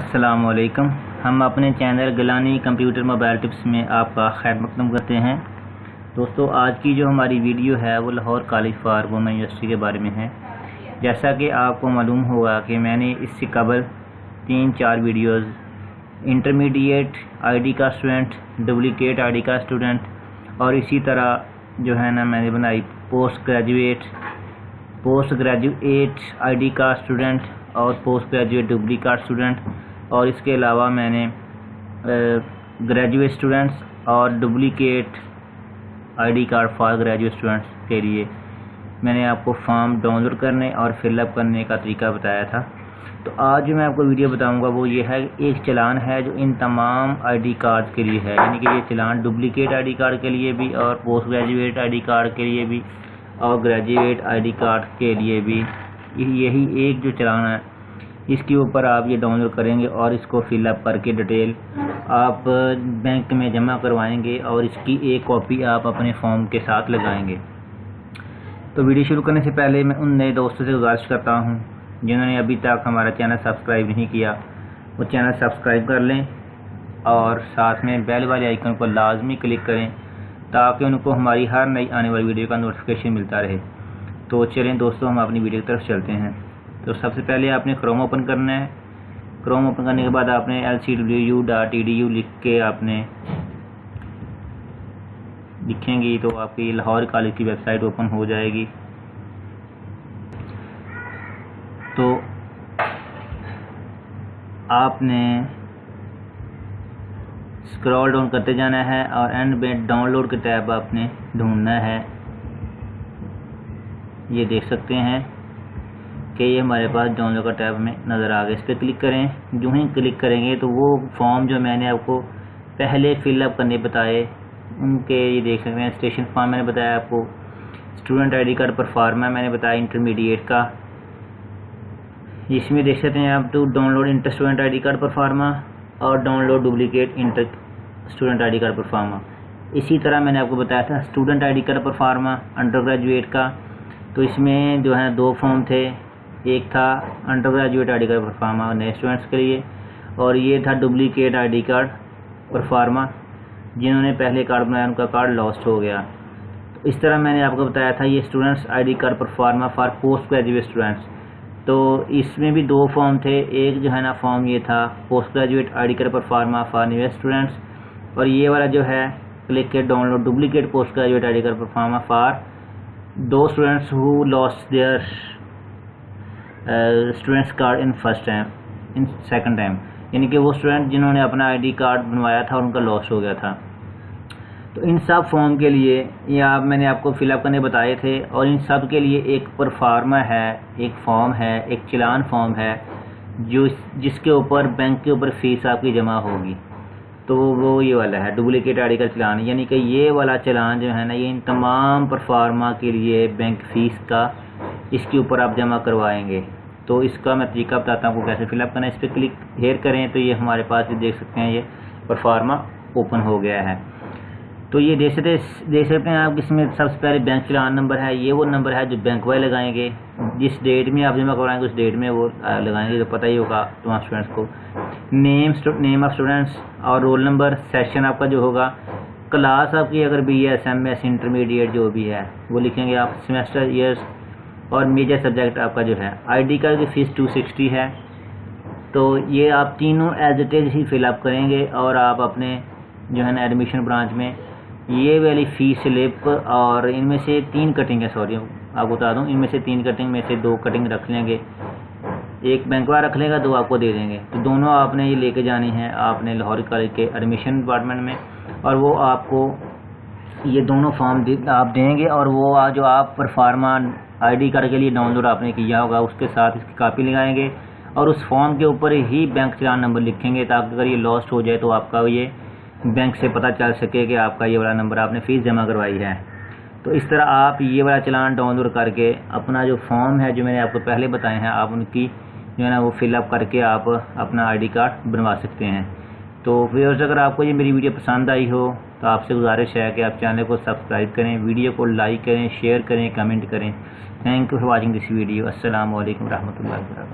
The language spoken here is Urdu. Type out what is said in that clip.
السلام علیکم۔ ہم اپنے channel Gilani computer mobile tips میں آپ کا خیر مقدم کرتے ہیں۔ دوستو، آج کی جو ہماری ویڈیو ہے وہ Lahore college for women university کے بارے میں ہے۔ جیسا کہ آپ کو معلوم ہوگا کہ میں نے اس سے قبل 3-4 ویڈیوز انٹرمیڈیٹ آئی ڈی کا اسٹوڈنٹ، ڈپلیکیٹ آئی ڈی کا اسٹوڈنٹ اور اسی طرح جو ہے نا میں نے بنائی پوسٹ گریجویٹ آئی ڈی کا اسٹوڈنٹ اور پوسٹ گریجویٹ ڈپلیکیٹ اسٹوڈنٹ، اور اس کے علاوہ میں نے گریجویٹ اسٹوڈنٹس اور duplicate I D card for graduate students کے لیے میں نے آپ کو فارم ڈاؤن لوڈ کرنے اور فل اپ کرنے کا طریقہ بتایا تھا۔ تو آج جو میں آپ کو ویڈیو بتاؤں گا وہ یہ ہے، ایک چلان ہے جو ان تمام آئی ڈی کارڈ کے لیے ہے، یعنی کہ یہ چلان ڈپلیکیٹ آئی ڈی کارڈ کے لیے بھی اور post graduate I D card کے لیے بھی اور گریجویٹ آئی ڈی کارڈ کے لیے بھی یہی ایک جو چلان ہے، اس کے اوپر آپ یہ ڈاؤن لوڈ کریں گے اور اس کو فل اپ کر کے ڈیٹیل آپ بینک میں جمع کروائیں گے اور اس کی ایک کاپی آپ اپنے فارم کے ساتھ لگائیں گے۔ تو ویڈیو شروع کرنے سے پہلے میں ان نئے دوستوں سے گزارش کرتا ہوں جنہوں نے ابھی تک ہمارا چینل سبسکرائب نہیں کیا، وہ چینل سبسکرائب کر لیں اور ساتھ میں بیل والے آئیکن کو لازمی کلک کریں تاکہ ان کو ہماری ہر نئی آنے والی ویڈیو کا نوٹیفیکیشن ملتا رہے۔ تو چلیں دوستو، ہم اپنی ویڈیو کی طرف چلتے ہیں۔ تو سب سے پہلے آپ نے کروم اوپن کرنا ہے۔ کروم اوپن کرنے کے بعد آپ نے lcwu.edu لکھ کے آپ نے لکھیں گی تو آپ کی لاہور کالج کی ویب سائٹ اوپن ہو جائے گی۔ تو آپ نے اسکرول ڈاؤن کرتے جانا ہے اور اینڈ میں ڈاؤن لوڈ کے ٹیب آپ نے ڈھونڈنا ہے۔ یہ دیکھ سکتے ہیں کہ یہ ہمارے پاس ڈاؤن لوڈ کا ٹیب میں نظر آ گیا، اس پہ کلک کریں۔ جو ہی کلک کریں گے تو وہ فارم جو میں نے آپ کو پہلے فل اپ کرنے بتائے ان کے یہ دیکھ سکتے ہیں۔ اسٹیشن فارم میں نے بتایا آپ کو، student I D card per pharma میں نے بتایا انٹرمیڈیٹ کا، اس میں دیکھ سکتے ہیں آپ تو download inter student I D card proforma اور download duplicate inter student I D card proforma. اسی طرح میں نے آپ کو بتایا تھا student I D card proforma undergraduate کا، تو اس میں جو ہے 2 فارم تھے، ایک تھا under graduate I D card per pharma نئے اسٹوڈنٹس کے لیے اور یہ تھا ڈپلیکیٹ آئی ڈی کارڈ پر فارما جنہوں نے پہلے کارڈ بنایا ان کا کارڈ لاسٹ ہو گیا۔ تو اس طرح میں نے آپ کو بتایا تھا یہ students I D card proforma for post graduate students, تو اس میں بھی 2 فارم تھے، ایک جو ہے نا فارم یہ تھا post graduate I D card proforma for new students اور یہ والا جو ہے کلک کے download duplicate post graduate I D card proforma for 2 students who last their students card in second time, یعنی کہ وہ اسٹوڈنٹ جنہوں نے اپنا آئی ڈی کارڈ بنوایا تھا اور ان کا لاس ہو گیا تھا۔ تو ان سب فارم کے لیے یہ میں نے آپ کو فل اپ کرنے بتائے تھے اور ان سب کے لیے ایک پرفارما ہے، ایک فارم ہے، ایک چلان فارم ہے جس کے اوپر بینک کے اوپر فیس آپ کی جمع ہوگی، تو وہ یہ والا ہے ڈپلیکیٹ آئی ڈی کا چلان، یعنی کہ یہ والا چلان جو ہے نا یہ ان تمام پرفارما کے لیے بینک فیس کا اس کے اوپر آپ جمع کروائیں گے۔ تو اس کا میں طریقہ بتاتا ہوں کو کیسے فل اپ کرنا ہے۔ اس پہ کلک ہیئر کریں تو یہ ہمارے پاس دیکھ سکتے ہیں یہ پرفارما اوپن ہو گیا ہے۔ تو یہ دیکھ سکتے ہیں آپ اس میں سب سے پہلے بینک چلان نمبر ہے، یہ وہ نمبر ہے جو بینک والے لگائیں گے، جس ڈیٹ میں آپ جمع کروائیں گے اس ڈیٹ میں وہ لگائیں گے، تو پتہ ہی ہوگا تمام اسٹوڈنٹس کو۔ نیم آف اسٹوڈنٹس اور رول نمبر، سیشن آپ کا جو ہوگا، کلاس آپ کی اگر B S M S intermediate جو بھی ہے وہ لکھیں گے آپ، سیمیسٹر ایئرس اور میجر سبجیکٹ آپ کا جو ہے۔ آئی ڈی کارڈ کی فیس 260 ہے، تو یہ آپ تینوں ایز اٹ از ہی فل اپ کریں گے اور آپ اپنے جو ہے نا ایڈمیشن برانچ میں یہ والی فی سلپ اور ان میں سے 3 کٹنگ ہے، سوری آپ کو بتا دوں، ان میں سے 3 کٹنگ میں سے 2 کٹنگ رکھ لیں گے، ایک بینک والا رکھ لے گا، 2 آپ کو دے دیں گے، تو دونوں آپ نے یہ لے کے جانی ہے آپ نے لاہور کالج کے ایڈمیشن ڈپارٹمنٹ میں، اور وہ آپ کو یہ دونوں فارم آپ دیں گے اور وہ جو آپ پر فارما آئی ڈی کارڈ کے لیے ڈاؤن لوڈ آپ نے کیا ہوگا اس کے ساتھ اس کی کاپی لگائیں گے اور اس فارم کے اوپر ہی بینک چلان نمبر لکھیں گے تاکہ اگر یہ لاسٹ ہو جائے تو آپ کا یہ بینک سے پتہ چل سکے کہ آپ کا یہ والا نمبر آپ نے فیس جمع کروائی ہے۔ تو اس طرح آپ یہ والا چلان ڈاؤن لوڈ کر کے اپنا جو فارم ہے جو میں نے آپ کو پہلے بتائے ہیں آپ ان کی جو ہے نا وہ فل اپ کر کے آپ اپنا آئی ڈی کارڈ بنوا سکتے ہیں۔ تو ویورز اگر آپ کو یہ میری ویڈیو پسند آئی ہو تو آپ سے گزارش ہے کہ آپ چینل کو سبسکرائب کریں، ویڈیو کو لائک کریں، شیئر کریں، کمنٹ کریں۔ Thank you for watching this video. السلام علیکم ورحمۃ اللہ وبرکاتہ۔